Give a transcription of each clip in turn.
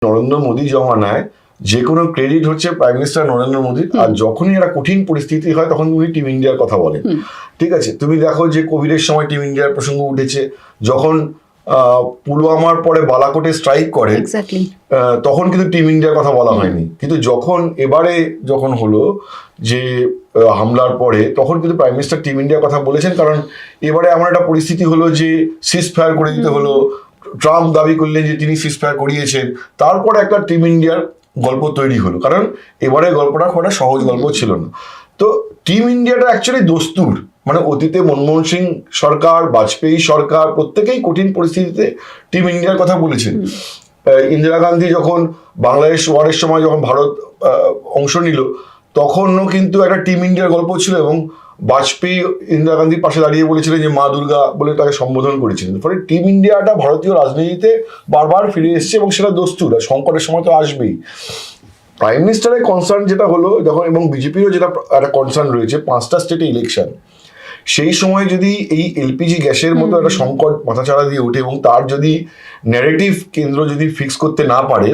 নরেন্দ্র মোদী জমানায় যে কোনো ক্রেডিট হচ্ছে প্রাইম মিনিস্টার নরেন্দ্র মোদীর, আর যখনই একটা কঠিন পরিস্থিতি হয় তখন উনি টিম ইন্ডিয়ার কথা বলেন। ঠিক আছে, তুমি দেখো যে কোভিডের সময় টিম ইন্ডিয়ার প্রসঙ্গ উঠেছে, যখন পুলওয়ামার পরে বালাকোটে স্ট্রাইক করে তখন কিন্তু টিম ইন্ডিয়ার কথা বলা হয়নি, কিন্তু এবারে যখন হলো যে হামলার পরে তখন কিন্তু প্রাইম মিনিস্টার টিম ইন্ডিয়ার কথা বলেছেন, কারণ এবারে এমন একটা পরিস্থিতি হলো যে সিজ ফায়ার করে দিতে হলো। ট্রাম্প দাবি করলেন যে তিনি সিজ ফায়ার করিয়েছেন, তারপরে একটা টিম ইন্ডিয়ার গল্প তৈরি হলো, কারণ এবারে গল্পটা খুব একটা সহজ গল্প ছিল না। তো টিম ইন্ডিয়াটা অ্যাকচুয়ালি দস্তুর, মানে অতীতে মনমোহন সিং সরকার, বাজপেয়ী সরকার প্রত্যেকেই কঠিন পরিস্থিতিতে টিম ইন্ডিয়ার কথা বলেছেন। ইন্দিরা গান্ধী যখন বাংলাদেশ ওয়ারের সময় যখন ভারত অংশ নিল তখনও কিন্তু একটা টিম ইন্ডিয়ার গল্প ছিল, এবং বাজপেয়ী ইন্দিরা গান্ধীর পাশে দাঁড়িয়ে বলেছিলেন যে মা দুর্গা বলে তাকে সম্বোধন করেছিলেন। ফলে টিম ইন্ডিয়াটা ভারতীয় রাজনীতিতে বারবার ফিরে এসছে, এবং সেটা দস্তুর, সংকটের সময় তো আসবেই। প্রাইম মিনিস্টারের কনসার্ন যেটা হলো যখন, এবং বিজেপিরও যেটা একটা কনসার্ন রয়েছে, 5টা স্টেটে ইলেকশন, সেই সময় যদি এই এলপিজি গ্যাসের মতো একটা সংকট মাথাচাড়া দিয়ে ওঠে এবং তার যদি ন্যারেটিভ কেন্দ্র যদি ফিক্স করতে না পারে,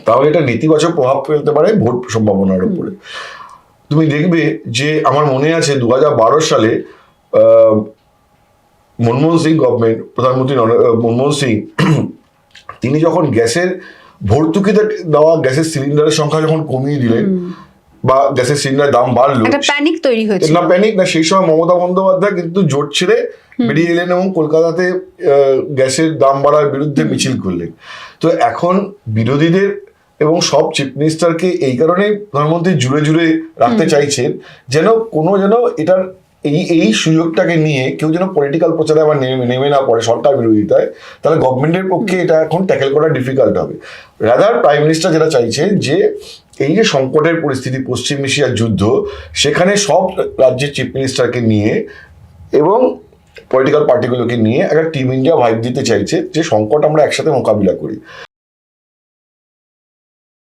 তাহলে এটা নেতিবাচক প্রভাব ফেলতে পারে ভোট সম্ভাবনার উপরে। তুমি দেখবে যে আমার মনে আছে 2012 সালে মনমোহন সিং গভর্নমেন্ট, প্রধানমন্ত্রী মনমোহন সিং, তিনি যখন গ্যাসের ভর্তুকিতে দেওয়া গ্যাসের সিলিন্ডারের সংখ্যা যখন কমিয়ে দিলেন বা গ্যাসের সিলিন্ডারের দাম বাড়লো, একটা প্যানিক তৈরি হয়েছে। না প্যানিক না, সেই সময় মমতা বন্দ্যোপাধ্যায় কিন্তু জোট ছেড়ে বেরিয়ে এলেন এবং কলকাতাতে গ্যাসের দাম বাড়ার বিরুদ্ধে মিছিল করলেন। তো এখন বিরোধীদের এবং সব চিফ মিনিস্টারকে এই কারণেই প্রধানমন্ত্রী জুড়ে জুড়ে রাখতে চাইছেন, যেন এটার এই সুযোগটাকে নিয়ে কেউ যেন পলিটিক্যাল প্রচারে আবার নেমে না পড়ে সরকার বিরোধিতায়, তাহলে গভর্নমেন্টের পক্ষে এটা এখন ট্যাকেল করা ডিফিকাল্ট হবে। রাদার প্রাইম মিনিস্টার যেটা চাইছে যে এই যে সংকটের পরিস্থিতি, পশ্চিম এশিয়ার যুদ্ধ, সেখানে সব রাজ্যের চিফ মিনিস্টারকে নিয়ে এবং পলিটিক্যাল পার্টিগুলোকে নিয়ে একটা টিম ইন্ডিয়া ভাইব দিতে চাইছে, যে সংকট আমরা একসাথে মোকাবিলা করি।